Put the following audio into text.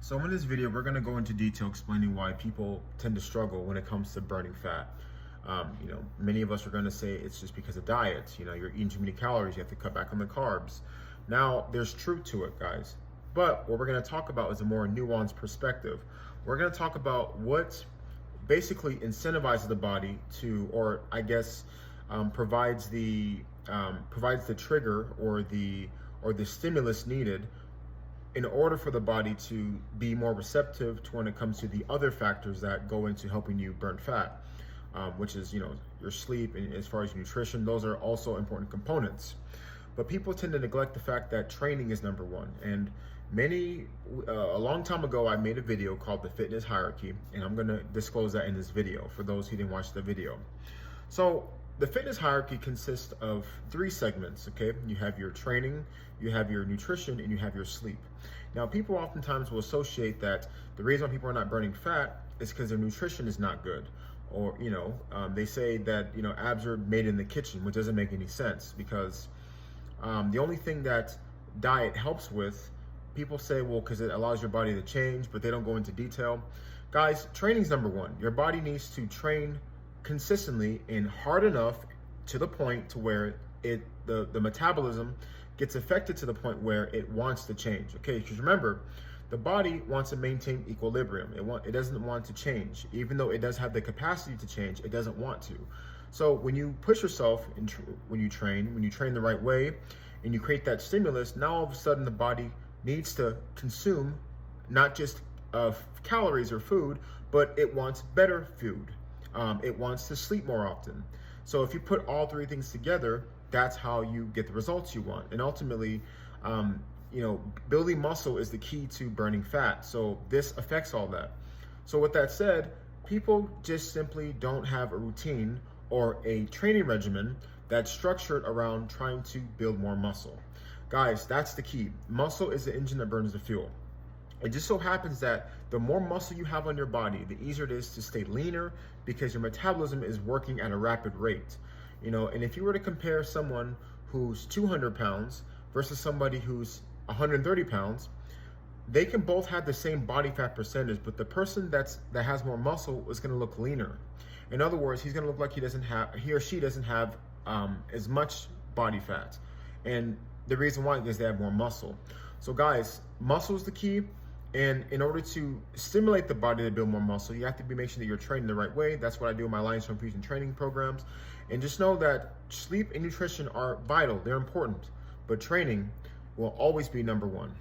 So in this video, we're going to go into detail explaining why people tend to struggle when it comes to burning fat. Many of us are going to say it's just because of diet. You're eating too many calories. You have to cut back on the carbs. Now, there's truth to it, guys. But what we're going to talk about is a more nuanced perspective. We're going to talk about what basically incentivizes the body to, or I guess, provides the trigger or the stimulus needed in order for the body to be more receptive to when it comes to the other factors that go into helping you burn fat, which is, your sleep, and as far as nutrition, those are also important components. But people tend to neglect the fact that training is number one. And a long time ago, I made a video called The Fitness Hierarchy, and I'm gonna disclose that in this video for those who didn't watch the video. So the fitness hierarchy consists of three segments, okay? You have your training, you have your nutrition, and you have your sleep. Now, people oftentimes will associate that the reason why people are not burning fat is because their nutrition is not good. Or, they say that, abs are made in the kitchen, which doesn't make any sense because the only thing that diet helps with, people say, well, because it allows your body to change, but they don't go into detail. Guys, training's number one. Your body needs to train consistently and hard enough to the point to where the metabolism gets affected to the point where it wants to change. Okay, because remember, the body wants to maintain equilibrium. It doesn't want to change. Even though it does have the capacity to change, it doesn't want to. So when you push yourself, when you train the right way, and you create that stimulus, now all of a sudden the body needs to consume not just calories or food, but it wants better food. It wants to sleep more often. So if you put all three things together, that's how you get the results you want. And ultimately, building muscle is the key to burning fat. So this affects all that. So with that said, people just simply don't have a routine or a training regimen that's structured around trying to build more muscle. Guys, that's the key. Muscle is the engine that burns the fuel. It just so happens that the more muscle you have on your body, the easier it is to stay leaner because your metabolism is working at a rapid rate. And if you were to compare someone who's 200 pounds versus somebody who's 130 pounds, they can both have the same body fat percentage, but the person that has more muscle is going to look leaner. In other words, he's going to look like he or she doesn't have as much body fat. And the reason why is they have more muscle. So guys, muscle is the key. And in order to stimulate the body to build more muscle, you have to be making sure that you're training the right way. That's what I do in my Lions From Fusion training programs. And just know that sleep and nutrition are vital. They're important. But training will always be number one.